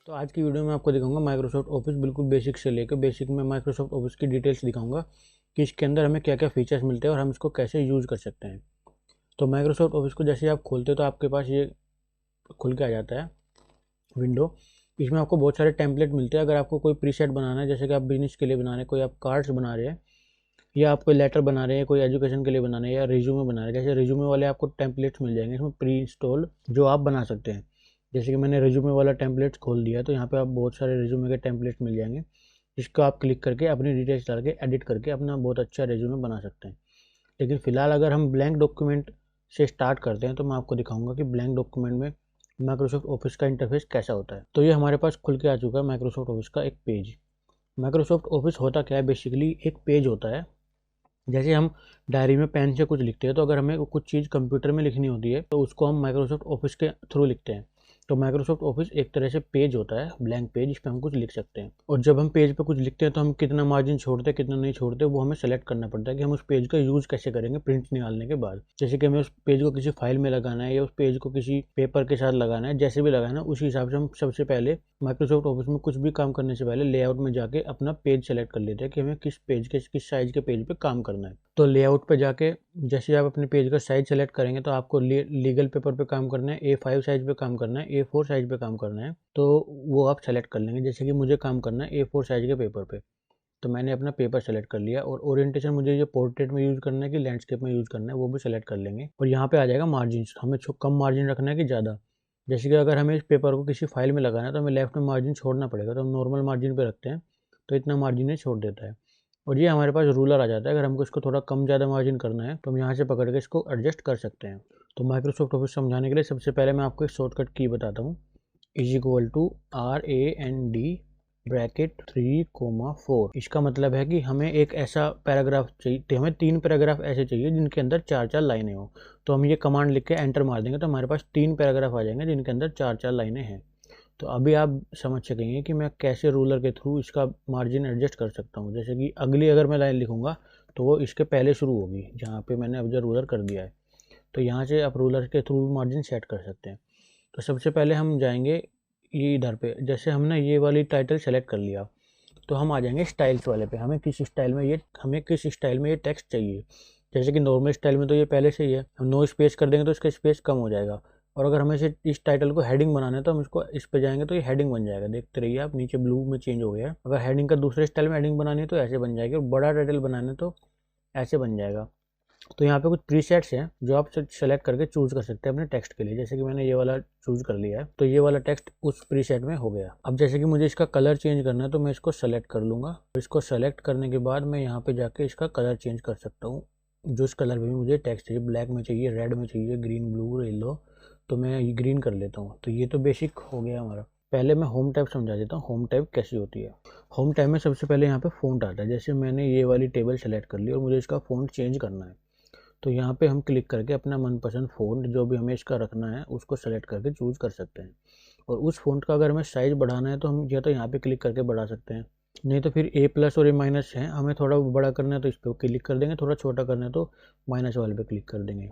तो आज की वीडियो में आपको दिखाऊंगा माइक्रोसॉफ्ट ऑफिस बिल्कुल बेसिक से लेकर बेसिक में माइक्रोसॉफ्ट ऑफिस की डिटेल्स दिखाऊंगा कि इसके अंदर हमें क्या क्या फीचर्स मिलते हैं और हम इसको कैसे यूज़ कर सकते हैं। तो माइक्रोसॉफ्ट ऑफिस को जैसे आप खोलते हो तो आपके पास ये खुल के आ जाता है विंडो। इसमें आपको बहुत सारे टेम्पलेट मिलते हैं। अगर आपको कोई प्रीसेट बनाना है, जैसे कि आप बिजनेस के लिए बना रहे हैं, कोई आप कार्ड्स बना रहे हैं या आप कोई लेटर बना रहे हैं, कोई एजुकेशन के लिए बना रहे हैं या रिज्यूमे बना रहे हैं, जैसे रिज्यूमे वाले आपको टेम्पलेट्स मिल जाएंगे इसमें प्री इंस्टॉल जो आप बना सकते हैं। जैसे कि मैंने रिज्यूमे वाला टेम्पलेट्स खोल दिया तो यहाँ पे आप बहुत सारे रिज्यूमे के टेम्पलेट्स मिल जाएंगे, जिसको आप क्लिक करके अपनी डिटेल्स डाल के एडिट करके अपना बहुत अच्छा रिज्यूमे बना सकते हैं। लेकिन फ़िलहाल अगर हम ब्लैंक डॉक्यूमेंट से स्टार्ट करते हैं तो मैं आपको दिखाऊंगा कि ब्लैंक डॉक्यूमेंट में माइक्रोसॉफ्ट ऑफिस का इंटरफेस कैसा होता है। तो ये हमारे पास खुल के आ चुका है माइक्रोसॉफ्ट ऑफिस का एक पेज। माइक्रोसॉफ्ट ऑफिस होता क्या है, बेसिकली एक पेज होता है। जैसे हम डायरी में पेन से कुछ लिखते हैं तो अगर हमें कुछ चीज़ कंप्यूटर में लिखनी होती है तो उसको हम माइक्रोसॉफ्ट ऑफिस के थ्रू लिखते हैं। तो माइक्रोसॉफ्ट ऑफिस एक तरह से पेज होता है, ब्लैंक पेज, इस पर हम कुछ लिख सकते हैं। और जब हम पेज पे कुछ लिखते हैं तो हम कितना मार्जिन छोड़ते हैं कितना नहीं छोड़ते वो हमें सेलेक्ट करना पड़ता है कि हम उस पेज का यूज़ कैसे करेंगे प्रिंट निकालने के बाद। जैसे कि हमें उस पेज को किसी फाइल में लगाना है या उस पेज को किसी पेपर के साथ लगाना है, जैसे भी लगाना है उसी हिसाब से हम सबसे पहले माइक्रोसॉफ्ट ऑफिस में कुछ भी काम करने से पहले लेआउट में जाके अपना पेज सेलेक्ट कर लेते हैं कि हमें किस पेज के किस साइज के पेज पे काम करना है। तो लेआउट पे जाके जैसे आप अपने पेज का साइज सेलेक्ट करेंगे तो आपको लीगल पेपर पे काम करना है, A5 साइज पे काम करना है, A4 साइज पे काम करना है, तो वो आप सेलेक्ट कर लेंगे। जैसे कि मुझे काम करना है A4 साइज के पेपर पे, तो मैंने अपना पेपर सेलेक्ट कर लिया। और ओरिएंटेशन मुझे ये पोर्ट्रेट में यूज़ करना है कि लैंडस्केप में यूज़ करना है वो भी सेलेक्ट कर लेंगे। और यहाँ पे आ जाएगा मार्जिन, हमें कम मार्जिन रखना है कि ज़्यादा। जैसे कि अगर हमें इस पेपर को किसी फाइल में लगाना है तो हमें लेफ्ट में मार्जिन छोड़ना पड़ेगा, तो हम नॉर्मल मार्जिन पे रखते हैं तो इतना मार्जिन ये छोड़ देता है। और ये हमारे पास रूलर आ जाता है, अगर हमको इसको थोड़ा कम ज़्यादा मार्जिन करना है तो हम यहाँ से पकड़ के इसको एडजस्ट कर सकते हैं। तो माइक्रोसॉफ्ट ऑफिस समझाने के लिए सबसे पहले मैं आपको एक शॉर्टकट की बताता हूँ। =RAND bracket 3,4। इसका मतलब है कि हमें एक ऐसा पैराग्राफ चाहिए, तो हमें 3 पैराग्राफ ऐसे चाहिए जिनके अंदर 4-4 लाइनें हो। तो हम ये कमांड लिख के एंटर मार देंगे तो हमारे पास 3 पैराग्राफ आ जाएंगे जिनके अंदर 4-4 लाइनें हैं। तो अभी आप समझ सकेंगे कि मैं कैसे रूलर के थ्रू इसका मार्जिन एडजस्ट कर सकता हूँ। जैसे कि अगली अगर मैं लाइन लिखूँगा तो वो इसके पहले शुरू होगी जहाँ पे मैंने अब जो रूलर कर दिया है। तो यहाँ से आप रूलर के थ्रू मार्जिन सेट कर सकते हैं। तो सबसे पहले हम जाएंगे ये इधर पे, जैसे हमने ये वाली टाइटल सेलेक्ट कर लिया तो हम आ जाएंगे स्टाइल्स वाले पे। हमें किस स्टाइल में ये टेक्स्ट चाहिए। जैसे कि नॉर्मल स्टाइल में तो ये पहले से ही है, हम नो स्पेस कर देंगे तो इसका स्पेस कम हो जाएगा। और अगर हमें इस टाइटल को हेडिंग बनाना है तो हम इसको इस पे जाएंगे तो ये हेडिंग बन जाएगा। देखते रहिए आप, नीचे ब्लू में चेंज हो गया है। अगर हेडिंग का दूसरे स्टाइल में हेडिंग बनानी है तो ऐसे बन जाएगी, और बड़ा टाइटल बनाना है तो ऐसे बन जाएगा। तो यहाँ पे कुछ प्रीसेट्स हैं जो आप सेलेक्ट करके चूज कर सकते हैं अपने टेक्स्ट के लिए। जैसे कि मैंने ये वाला चूज कर लिया है तो ये वाला टेक्स्ट उस प्रीसेट में हो गया। अब जैसे कि मुझे इसका कलर चेंज करना है तो मैं इसको सेलेक्ट कर लूँगा। इसको सेलेक्ट करने के बाद मैं यहाँ पे जाके इसका कलर चेंज कर सकता हूँ। जो इस कलर में भी मुझे टेक्स्ट चाहिए, ब्लैक में चाहिए, रेड में चाहिए, ग्रीन, ब्लू, येलो, तो मैं ये ग्रीन कर लेता हूँ। तो ये तो बेसिक हो गया हमारा। पहले मैं होम टैब समझा देता हूँ, होम टैब कैसी होती है। होम टैब में सबसे पहले यहाँ पे फ़ॉन्ट आता है। जैसे मैंने ये वाली टेबल सेलेक्ट कर ली और मुझे इसका फ़ॉन्ट चेंज करना है तो यहाँ पे हम क्लिक करके अपना मनपसंद फ़ॉन्ट जो भी हमें इसका रखना है उसको सेलेक्ट करके चूज़ कर सकते हैं। और उस फ़ॉन्ट का अगर हमें साइज़ बढ़ाना है तो हम या तो यहाँ पे क्लिक करके बढ़ा सकते हैं, नहीं तो फिर A+ और A- है, हमें थोड़ा बड़ा करना है तो इस पर क्लिक कर देंगे, थोड़ा छोटा करना है तो माइनस वाले पे क्लिक कर देंगे।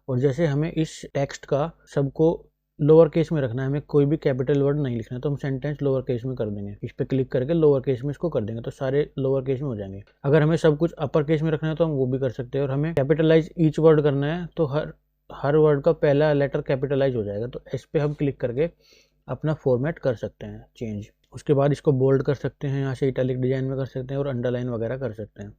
और जैसे हमें इस टेक्स्ट का सबको लोअर केस में रखना है, हमें कोई भी कैपिटल वर्ड नहीं लिखना है, तो हम सेंटेंस लोअर केस में कर देंगे। इस पर क्लिक करके लोअर केस में इसको कर देंगे तो सारे लोअर केस में हो जाएंगे। अगर हमें सब कुछ अपर केस में रखना है तो हम वो भी कर सकते हैं। और हमें कैपिटलाइज ईच वर्ड करना है तो हर वर्ड का पहला लेटर कैपिटलाइज हो जाएगा। तो इस पर हम क्लिक करके अपना फॉर्मेट कर सकते हैं चेंज। उसके बाद इसको बोल्ड कर सकते हैं, यहाँ से इटैलिक डिजाइन में कर सकते हैं और अंडरलाइन वगैरह कर सकते हैं।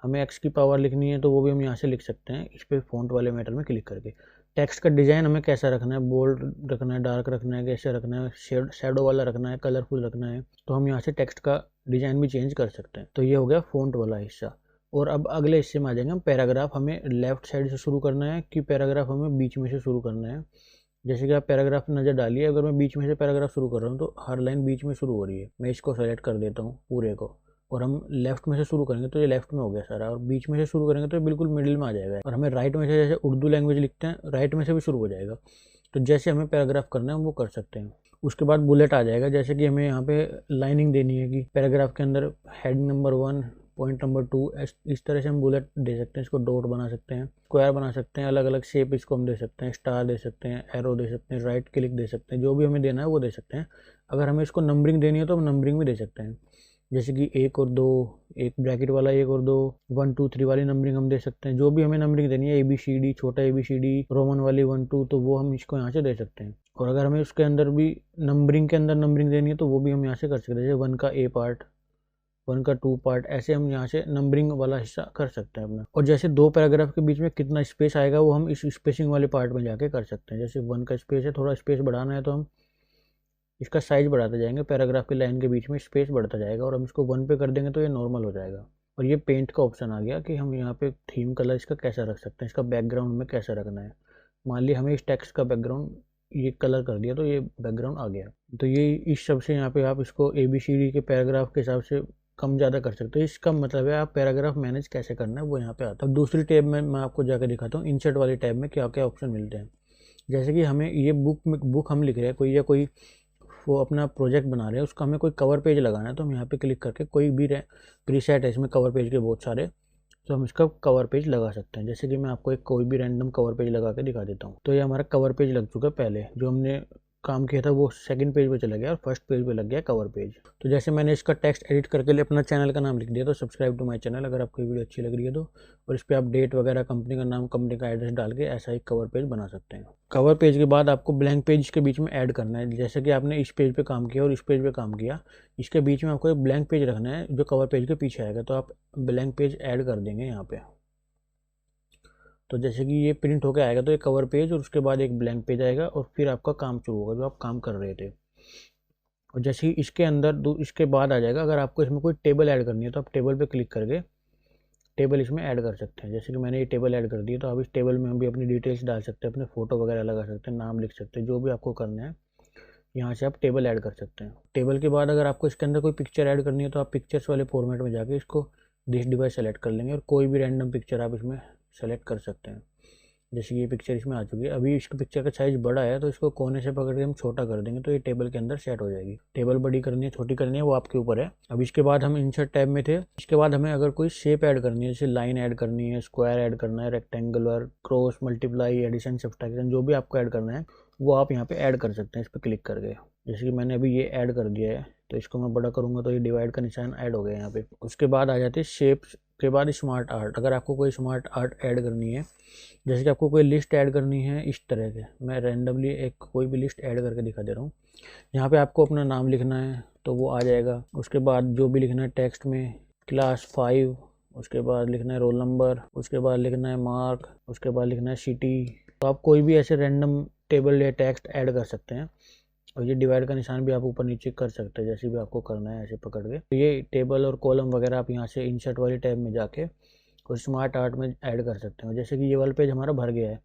हमें एक्स की पावर लिखनी है तो वो भी हम यहाँ से लिख सकते हैं इस पर फ़ॉन्ट वाले मैटर में क्लिक करके। टेक्स्ट का डिज़ाइन हमें कैसा रखना है, बोल्ड रखना है, डार्क रखना है, कैसे रखना है, शेडो वाला रखना है, कलरफुल रखना है, तो हम यहाँ से टेक्स्ट का डिज़ाइन भी चेंज कर सकते हैं। तो ये हो गया फ़ॉन्ट वाला हिस्सा। और अब अगले हिस्से में आ जाएंगे हम। पैराग्राफ हमें लेफ्ट साइड से शुरू करना है कि पैराग्राफ हमें बीच में से शुरू करना है। जैसे कि आप पैराग्राफ नज़र डालिए, अगर मैं बीच में से पैराग्राफ शुरू कर रहा हूँ तो हर लाइन बीच में शुरू हो रही है। मैं इसको सेलेक्ट कर देता हूँ पूरे को, और हम लेफ्ट में से शुरू करेंगे तो ये लेफ्ट में हो गया सारा, और बीच में से शुरू करेंगे तो ये बिल्कुल मिडिल में आ जाएगा। और हमें राइट में से, जैसे उर्दू लैंग्वेज लिखते हैं, राइट में से भी शुरू हो जाएगा। तो जैसे हमें पैराग्राफ करना है हम वो कर सकते हैं। उसके बाद बुलेट आ जाएगा, जैसे कि हमें यहाँ पे लाइनिंग देनी है कि पैराग्राफ के अंदर हेड नंबर 1, पॉइंट नंबर 2, इस तरह से हम बुलेट दे सकते हैं। इसको डॉट बना सकते हैं, स्क्वायर बना सकते हैं, अलग अलग शेप इसको हम दे सकते हैं, स्टार दे सकते हैं, एरो दे सकते हैं, राइट क्लिक दे सकते हैं, जो भी हमें देना है वो दे सकते हैं। अगर हमें इसको नंबरिंग देनी है तो हम नंबरिंग भी दे सकते हैं, जैसे कि 1 और 2, एक ब्रैकेट वाला 1 और 2, 1 2 3 वाली नंबरिंग हम दे सकते हैं। जो भी हमें नंबरिंग देनी है ABCD, छोटा ABCD, रोमन वाली 1 2, तो वो हम इसको यहाँ से दे सकते हैं। और अगर हमें उसके अंदर भी नंबरिंग के अंदर नंबरिंग देनी है तो वो भी हम यहाँ से कर सकते हैं, जैसे 1 का A पार्ट, 1 का 2 पार्ट, ऐसे हम यहाँ से नंबरिंग वाला हिस्सा कर सकते हैं अपना। और जैसे 2 पैराग्राफ के बीच में कितना स्पेस आएगा वो हम इस स्पेसिंग वाले पार्ट में जाके कर सकते हैं। जैसे 1 का स्पेस है, थोड़ा स्पेस बढ़ाना है तो हम इसका साइज बढ़ाते जाएंगे, पैराग्राफ की लाइन के बीच में स्पेस बढ़ता जाएगा, और हम इसको 1 पे कर देंगे तो ये नॉर्मल हो जाएगा। और ये पेंट का ऑप्शन आ गया कि हम यहाँ पे थीम कलर इसका कैसा रख सकते हैं, इसका बैकग्राउंड में कैसा रखना है। मान लिया हमें इस टेक्स्ट का बैकग्राउंड ये कलर कर दिया तो ये बैकग्राउंड आ गया। तो ये इस सब से यहाँ पे आप इसको ABCD के पैराग्राफ के हिसाब से कम ज़्यादा कर सकते हो। इसका मतलब है आप पैराग्राफ मैनेज कैसे करना है वो यहाँ पे आता है। अब दूसरी टैब में मैं आपको जाकर दिखाता हूँ, इंसर्ट वाली टैब में क्या क्या ऑप्शन मिलते हैं। जैसे कि हमें ये बुक हम लिख रहे हैं कोई, या कोई वो अपना प्रोजेक्ट बना रहे हैं, उसका हमें कोई कवर पेज लगाना है, तो हम यहाँ पे क्लिक करके कोई भी प्रीसेट है इसमें कवर पेज के बहुत सारे, तो हम इसका कवर पेज लगा सकते हैं। जैसे कि मैं आपको एक कोई भी रैंडम कवर पेज लगा के दिखा देता हूँ। तो ये हमारा कवर पेज लग चुका है। पहले जो हमने काम किया था वो सेकंड पेज पे चला गया और फर्स्ट पेज पे लग गया कवर पेज। तो जैसे मैंने इसका टेक्स्ट एडिट करके लिए अपना चैनल का नाम लिख दिया, तो सब्सक्राइब टू माय चैनल अगर आपको वीडियो अच्छी लग रही है तो। और इस पर आप डेट वगैरह, कंपनी का नाम, कंपनी का एड्रेस डाल के ऐसा एक कवर पेज बना सकते हैं। कवर पेज के बाद आपको ब्लैंक पेज के बीच में ऐड करना है। जैसे कि आपने इस पेज पे काम किया और इस पेज पे काम किया, इसके बीच में आपको एक ब्लैंक पेज रखना है जो कवर पेज के पीछे आएगा, तो आप ब्लैंक पेज ऐड कर देंगे यहाँ पे। तो जैसे कि ये प्रिंट होके आएगा तो एक कवर पेज और उसके बाद एक ब्लैंक पेज आएगा, और फिर आपका काम शुरू होगा जो आप काम कर रहे थे। और जैसे ही इसके अंदर इसके बाद आ जाएगा, अगर आपको इसमें कोई टेबल ऐड करनी है तो आप टेबल पे क्लिक करके टेबल इसमें ऐड कर सकते हैं। जैसे कि मैंने ये टेबल ऐड कर दी, तो आप इस टेबल में हम भी अपनी डिटेल्स डाल सकते हैं, अपने फोटो वगैरह लगा सकते हैं, नाम लिख सकते हैं, जो भी आपको करना है यहाँ से आप टेबल ऐड कर सकते हैं। टेबल के बाद अगर आपको इसके अंदर कोई पिक्चर ऐड करनी है तो आप पिक्चर्स वाले फॉर्मेट में जाके इसको दिस डिवाइस सेलेक्ट कर लेंगे और कोई भी रैंडम पिक्चर आप इसमें सेलेक्ट कर सकते हैं। जैसे ये पिक्चर इसमें आ चुकी है। अभी इसकी पिक्चर का साइज बड़ा है तो इसको कोने से पकड़ के हम छोटा कर देंगे तो ये टेबल के अंदर सेट हो जाएगी। टेबल बड़ी करनी है छोटी करनी है वो आपके ऊपर है। अब इसके बाद हम इंसर्ट टैब में थे। इसके बाद हमें अगर कोई शेप ऐड करनी है, जैसे लाइन ऐड करनी है, स्क्वायर ऐड करना है, rectangular, cross, multiply, addition, subtraction, जो भी आपको ऐड करना है वो आप यहाँ पे ऐड कर सकते हैं इस पर क्लिक करके। जैसे कि मैंने अभी ये ऐड कर दिया है तो इसको मैं बड़ा करूँगा तो ये डिवाइड का निशान ऐड हो गया यहाँ पे। उसके बाद आ जाते हैं शेप्स के बाद स्मार्ट आर्ट। अगर आपको कोई स्मार्ट आर्ट ऐड करनी है, जैसे कि आपको कोई लिस्ट ऐड करनी है इस तरह से, मैं रैंडमली एक कोई भी लिस्ट ऐड करके दिखा दे रहा हूँ। यहाँ पे आपको अपना नाम लिखना है तो वो आ जाएगा। उसके बाद जो भी लिखना है टेक्स्ट में, क्लास 5, उसके बाद लिखना है रोल नंबर, उसके बाद लिखना है मार्क, उसके बाद लिखना है सिटी। तो आप कोई भी ऐसे रैंडम टेबल या टेक्स्ट ऐड कर सकते हैं। और ये डिवाइड का निशान भी आप ऊपर नीचे कर सकते हैं, जैसे भी आपको करना है ऐसे पकड़ के। तो ये टेबल और कॉलम वगैरह आप यहाँ से इंसर्ट वाली टैब में जाके और स्मार्ट आर्ट में ऐड कर सकते हैं। जैसे कि ये वाला पेज हमारा भर गया है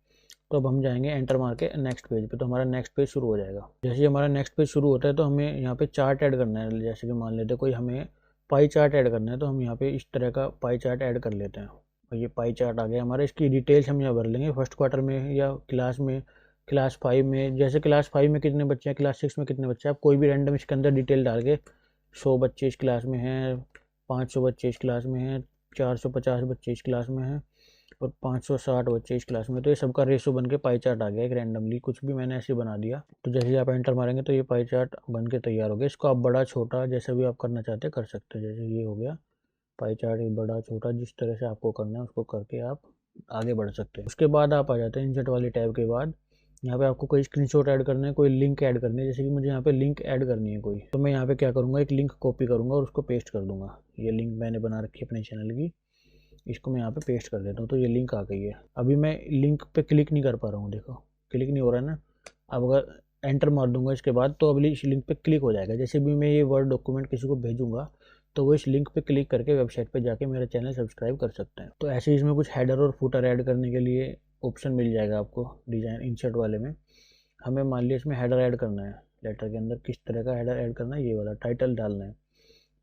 तो अब हम जाएंगे एंटर मार के नेक्स्ट पेज पे, तो हमारा नेक्स्ट पेज शुरू हो जाएगा। जैसे ही हमारा नेक्स्ट पेज शुरू होता है तो हमें यहाँ पे चार्ट ऐड करना है। जैसे कि मान लेते हैं कोई हमें पाई चार्ट ऐड करना है तो हम यहाँ पे इस तरह का पाई चार्ट ऐड कर लेते हैं। और ये पाई चार्ट आ गया हमारा। इसकी डिटेल्स हम यहाँ भर लेंगे, फर्स्ट क्वार्टर में या क्लास में, क्लास 5 में, जैसे क्लास 5 में कितने बच्चे हैं, क्लास 6 में कितने बच्चे हैं, आप कोई भी रैंडम इसके अंदर डिटेल डाल के 100 बच्चे इस क्लास में हैं, 500 बच्चे इस क्लास में हैं, 450 बच्चे इस क्लास में हैं और 560 बच्चे इस क्लास में। तो ये सबका रेशो बन के पाई चार्ट आ गया एक रैंडमली, कुछ भी मैंने ऐसे बना दिया। तो जैसे ही आप एंटर मारेंगे तो ये पाई चार्ट बन के तैयार हो गया। इसको आप बड़ा छोटा जैसा भी आप करना चाहते हैं कर सकते हैं। जैसे ये हो गया पाई चार्ट, बड़ा छोटा जिस तरह से आपको करना है उसको करके आप आगे बढ़ सकते हैं। उसके बाद आप आ जाते हैं इंसर्ट वाली टैब के बाद। यहाँ पे आपको कोई स्क्रीनशॉट ऐड करना है, कोई लिंक ऐड करनी है। जैसे कि मुझे यहाँ पे लिंक ऐड करनी है कोई, तो मैं यहाँ पे क्या करूँगा, एक लिंक कॉपी करूँगा और उसको पेस्ट कर दूंगा। ये लिंक मैंने बना रखी है अपने चैनल की, इसको मैं यहाँ पे पेस्ट कर देता हूँ तो ये लिंक आ गई है। अभी मैं लिंक पे क्लिक नहीं कर पा रहा हूँ, देखो क्लिक नहीं हो रहा है ना। अब अगर एंटर मार दूंगा इसके बाद तो अभी इस लिंक पे क्लिक हो जाएगा। जैसे भी मैं ये वर्ड डॉक्यूमेंट किसी को भेजूंगा तो वो इस लिंक पे क्लिक करके वेबसाइट पे जाके मेरा चैनल सब्सक्राइब कर सकते हैं। तो ऐसे इसमें कुछ हेडर और फुटर ऐड करने के लिए ऑप्शन मिल जाएगा आपको डिजाइन इंसर्ट वाले में। हमें मान लिया इसमें हेडर ऐड करना है, लेटर के अंदर किस तरह का हेडर ऐड करना है, ये वाला टाइटल डालना है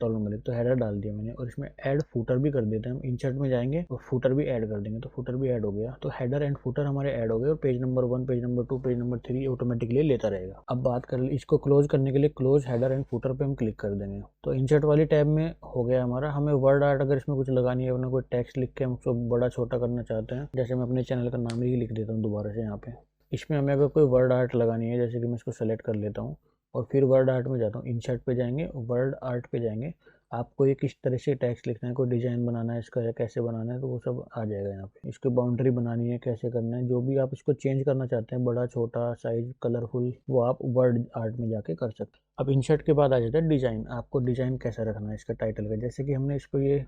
मलिक, तो हेडर डाल दिया मैंने। और इसमें ऐड फूटर भी कर देते हैं, हम इंसर्ट में जाएंगे और फूटर भी ऐड कर देंगे तो फूटर भी ऐड हो गया। तो हेडर एंड फूटर हमारे ऐड हो गए और page number 1, page number 2, page number 3 automatically लेता रहेगा। अब बात कर इसको क्लोज करने के लिए क्लोज हेडर एंड फूटर पे हम क्लिक कर देंगे। तो इंसर्ट वाली टैब में हो गया हमारा। हमें वर्ड आर्ट अगर इसमें कुछ लगानी है, अपना कोई टेक्स्ट लिख के हम उसको बड़ा छोटा करना चाहते हैं, जैसे मैं अपने चैनल का नाम ही लिख देता हूँ दोबारा से यहाँ पे। इसमें हमें अगर कोई वर्ड आर्ट लगानी है, जैसे कि मैं इसको सेलेक्ट कर लेता हूँ और फिर वर्ड आर्ट में जाता हूँ, इंसर्ट पे जाएंगे, वर्ड आर्ट पे जाएंगे। आपको ये किस तरह से टेक्स्ट लिखना है, कोई डिज़ाइन बनाना है इसका या कैसे बनाना है, तो वो सब आ जाएगा यहाँ पे। इसकी बाउंड्री बनानी है, कैसे करना है, जो भी आप इसको चेंज करना चाहते हैं, बड़ा छोटा साइज कलरफुल, वो आप वर्ड आर्ट में जाके कर सकते हैं। अब इंसर्ट के बाद आ जाता है डिज़ाइन। आपको डिज़ाइन कैसा रखना है इसका टाइटल का। जैसे कि हमने इसको ये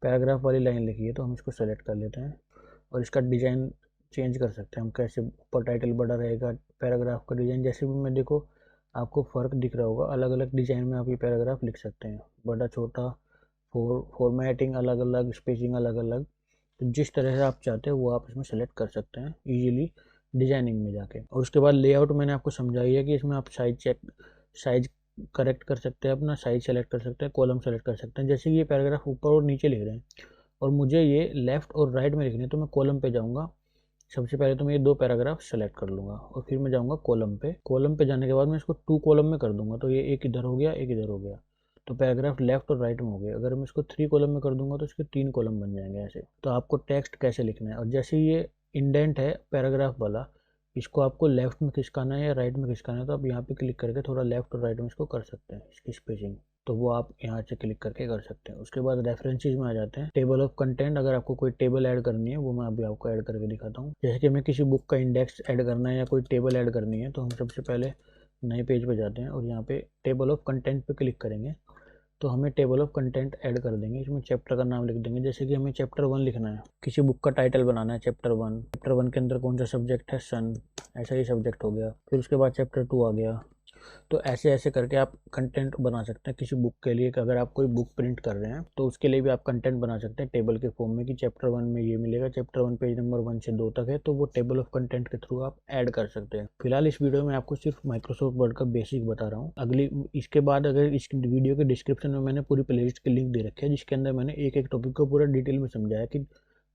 पैराग्राफ वाली लाइन लिखी है, तो हम इसको सेलेक्ट कर लेते हैं और इसका डिज़ाइन चेंज कर सकते हैं हम। कैसे ऊपर टाइटल बड़ा रहेगा, पैराग्राफ का डिज़ाइन जैसे भी मैं, देखो आपको फ़र्क दिख रहा होगा, अलग अलग डिज़ाइन में आप ये पैराग्राफ लिख सकते हैं, बड़ा छोटा, फॉर्मेटिंग अलग अलग, स्पेसिंग अलग अलग। तो जिस तरह से आप चाहते हैं वो आप इसमें सेलेक्ट कर सकते हैं इजीली डिजाइनिंग में जाके। और उसके बाद लेआउट मैंने आपको समझाई है कि इसमें आप साइज करेक्ट कर सकते हैं, अपना साइज सेलेक्ट कर सकते हैं, कॉलम सेलेक्ट कर सकते हैं। जैसे कि ये पैराग्राफ ऊपर और नीचे लिख रहे हैं और मुझे ये लेफ्ट और राइट में लिखने हैं, तो मैं कॉलम पे जाऊँगा। सबसे पहले तो मैं ये 2 पैराग्राफ सेलेक्ट कर लूँगा और फिर मैं जाऊँगा कॉलम पे। कॉलम पे जाने के बाद मैं इसको 2 कॉलम में कर दूँगा, तो ये एक इधर हो गया, एक इधर हो गया, तो पैराग्राफ लेफ्ट और राइट में हो गए। अगर मैं इसको 3 कॉलम में कर दूंगा तो इसके 3 कॉलम बन जाएंगे ऐसे। तो आपको टेक्स्ट कैसे लिखना है, और जैसे ये इंडेंट है पैराग्राफ वाला, इसको आपको लेफ्ट में खिसकाना है या राइट में खिसकाना है, तो आप यहाँ पे क्लिक करके थोड़ा लेफ्ट और राइट में इसको कर सकते हैं, इसकी स्पेसिंग। तो वो आप यहाँ से क्लिक करके कर सकते हैं। उसके बाद रेफरेंसेस में आ जाते हैं। टेबल ऑफ कंटेंट, अगर आपको कोई टेबल ऐड करनी है वो मैं अभी आपको ऐड करके दिखाता हूँ। जैसे कि हमें किसी बुक का इंडेक्स ऐड करना है या कोई टेबल ऐड करनी है, तो हम सबसे पहले नए पेज पे जाते हैं और यहाँ पे टेबल ऑफ कंटेंट पे क्लिक करेंगे, तो हमें टेबल ऑफ कंटेंट ऐड कर देंगे। इसमें चैप्टर का नाम लिख देंगे। जैसे कि हमें चैप्टर 1 लिखना है, किसी बुक का टाइटल बनाना है चैप्टर 1। चैप्टर 1 के अंदर कौन सा सब्जेक्ट है, सन, ऐसा ही सब्जेक्ट हो गया। फिर उसके बाद चैप्टर 2 आ गया। तो ऐसे ऐसे करके आप कंटेंट बना सकते हैं किसी बुक के लिए। कि अगर आप कोई बुक प्रिंट कर रहे हैं तो उसके लिए भी आप कंटेंट बना सकते हैं टेबल के फॉर्म में, कि चैप्टर 1 में ये मिलेगा, चैप्टर 1 पेज नंबर 1 से 2 तक है, तो वो टेबल ऑफ कंटेंट के थ्रू आप ऐड कर सकते हैं। फिलहाल इस वीडियो में आपको सिर्फ माइक्रोसॉफ्ट वर्ड का बेसिक बता रहा हूँ। अगली इसके बाद अगर इस वीडियो के डिस्क्रिप्शन में मैंने पूरी प्लेलिस्ट की लिंक दे रखी है, जिसके अंदर मैंने एक एक टॉपिक को पूरा डिटेल में समझाया कि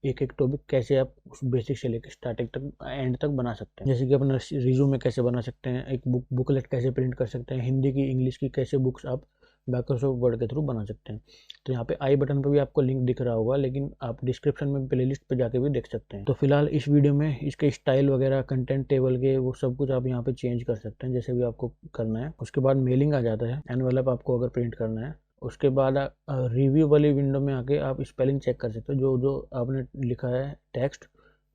एक एक टॉपिक कैसे आप उस बेसिक से लेकर स्टार्टिंग तक एंड तक बना सकते हैं। जैसे कि अपना रिज्यूमे कैसे बना सकते हैं, एक बुकलेट कैसे प्रिंट कर सकते हैं, हिंदी की इंग्लिश की कैसे बुक्स आप माइक्रोसॉफ्ट वर्ड के थ्रू बना सकते हैं। तो यहाँ पे आई बटन पर भी आपको लिंक दिख रहा होगा, लेकिन आप डिस्क्रिप्शन में प्लेलिस्ट पे जाके भी देख सकते हैं। तो फिलहाल इस वीडियो में इसके स्टाइल वगैरह, कंटेंट टेबल के, वो सब कुछ आप यहाँ पे चेंज कर सकते हैं जैसे भी आपको करना है। उसके बाद मेलिंग आ जाता है, एनवेलप आपको अगर प्रिंट करना है। उसके बाद रिव्यू वाली विंडो में आके आप स्पेलिंग चेक कर सकते हो। जो जो आपने लिखा है टेक्स्ट,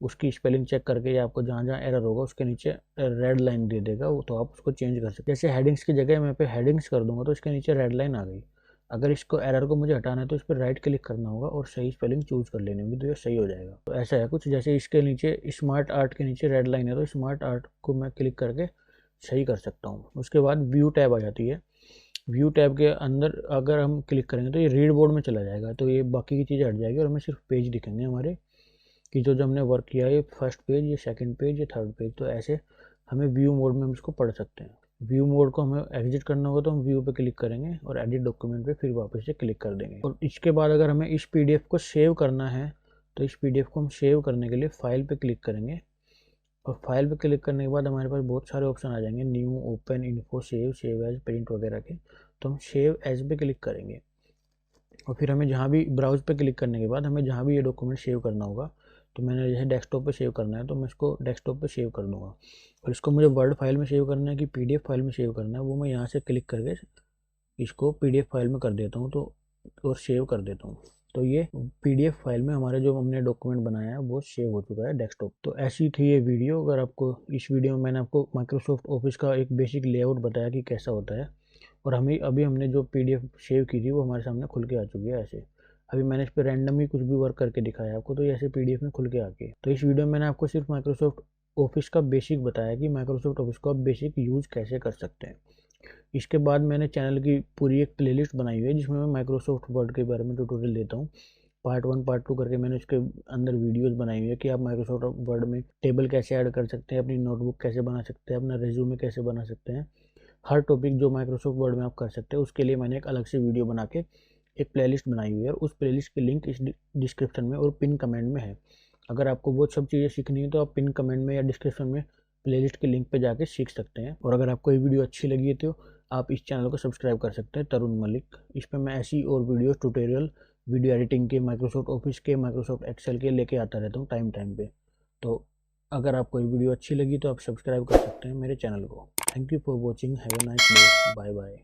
उसकी स्पेलिंग चेक करके या आपको जहाँ जहाँ एरर होगा उसके नीचे रेड लाइन दे देगा वो, तो आप उसको चेंज कर सकते हैं। जैसे हेडिंग्स की जगह मैं पे हेडिंग्स कर दूंगा तो इसके नीचे रेड लाइन आ गई। अगर इसको एरर को मुझे हटाना है तो इस पर राइट क्लिक करना होगा और सही स्पेलिंग चूज कर लेनी होगी, तो ये सही हो जाएगा। तो ऐसा है कुछ। जैसे इसके नीचे स्मार्ट आर्ट के नीचे रेड लाइन है, तो स्मार्ट आर्ट को मैं क्लिक करके सही कर सकता हूँ। उसके बाद व्यू टैब आ जाती है। व्यू टैब के अंदर अगर हम क्लिक करेंगे तो ये रीड बोर्ड में चला जाएगा, तो ये बाकी की चीज़ें हट जाएगी और हमें सिर्फ पेज दिखेंगे हमारे, कि जो जो हमने वर्क किया है, ये फर्स्ट पेज, ये सेकंड पेज, ये थर्ड पेज। तो ऐसे हमें व्यू मोड में हम इसको पढ़ सकते हैं। व्यू मोड को हमें एग्जिट करना होगा तो हम व्यू पे क्लिक करेंगे और एडिट डॉक्यूमेंट पे फिर वापस से क्लिक कर देंगे। और इसके बाद अगर हमें इस पीडीएफ को सेव करना है तो इस पीडीएफ को हम सेव करने के लिए फाइल पे क्लिक करेंगे और फाइल पे क्लिक करने के बाद हमारे पास बहुत सारे ऑप्शन आ जाएंगे, new, open, info, save as, print वगैरह के। तो हम सेव एज पे क्लिक करेंगे और फिर हमें जहाँ भी ब्राउज पे क्लिक करने के बाद हमें जहाँ भी ये डॉक्यूमेंट सेव करना होगा, तो मैंने जैसे डेस्कटॉप पे सेव करना है तो मैं इसको डेस्कटॉप पे सेव कर दूँगा। और इसको मुझे वर्ड फाइल में सेव करना है कि पीडीएफ फाइल में सेव करना है, वो मैं यहाँ से क्लिक करके इसको पीडीएफ फाइल में कर देता हूँ, तो और सेव कर देता हूँ। तो ये पीडीएफ फाइल में हमारे जो हमने डॉक्यूमेंट बनाया है वो सेव हो चुका है डेस्कटॉप। तो ऐसी थी ये वीडियो। अगर आपको इस वीडियो में मैंने आपको माइक्रोसॉफ्ट ऑफिस का एक बेसिक लेआउट बताया कि कैसा होता है, और हमें अभी हमने जो पीडीएफ सेव की थी वो हमारे सामने खुल के आ चुकी है ऐसे। अभी मैंने इस पर रैंडम ही कुछ भी वर्क करके दिखाया आपको, तो ऐसे पीडीएफ में खुल के आके। तो इस वीडियो में मैंने आपको सिर्फ माइक्रोसॉफ्ट ऑफिस का बेसिक बताया कि माइक्रोसॉफ्ट ऑफिस को आप बेसिक यूज़ कैसे कर सकते हैं। इसके बाद मैंने चैनल की पूरी एक प्लेलिस्ट बनाई हुई है जिसमें मैं माइक्रोसॉफ्ट वर्ड के बारे में ट्यूटोरियल देता हूँ। पार्ट 1 पार्ट 2 करके मैंने उसके अंदर वीडियोस बनाई हुई है कि आप माइक्रोसॉफ्ट वर्ड में टेबल कैसे ऐड कर सकते हैं, अपनी नोटबुक कैसे बना सकते हैं, अपना रिज्यूमे कैसे बना सकते हैं। हर टॉपिक जो माइक्रोसॉफ्ट वर्ड में आप कर सकते हैं उसके लिए मैंने एक अलग से वीडियो बना के एक प्लेलिस्ट बनाई हुई है, और उस प्लेलिस्ट की लिंक इस डिस्क्रिप्शन में और पिन कमेंट में है। अगर आपको वो सब चीज़ें सीखनी है तो आप पिन कमेंट में या डिस्क्रिप्शन में प्लेलिस्ट के लिंक पे जाके सीख सकते हैं। और अगर आपको ये वीडियो अच्छी लगी है तो आप इस चैनल को सब्सक्राइब कर सकते हैं, तरुण मलिक। इस पर मैं ऐसी और वीडियो ट्यूटोरियल, वीडियो एडिटिंग के, माइक्रोसॉफ्ट ऑफिस के, माइक्रोसॉफ्ट एक्सेल के लेके आता रहता हूँ टाइम पे। तो अगर आपको ये वीडियो अच्छी लगी तो आप सब्सक्राइब कर सकते हैं मेरे चैनल को। Thank you for watching, have a nice day, bye bye.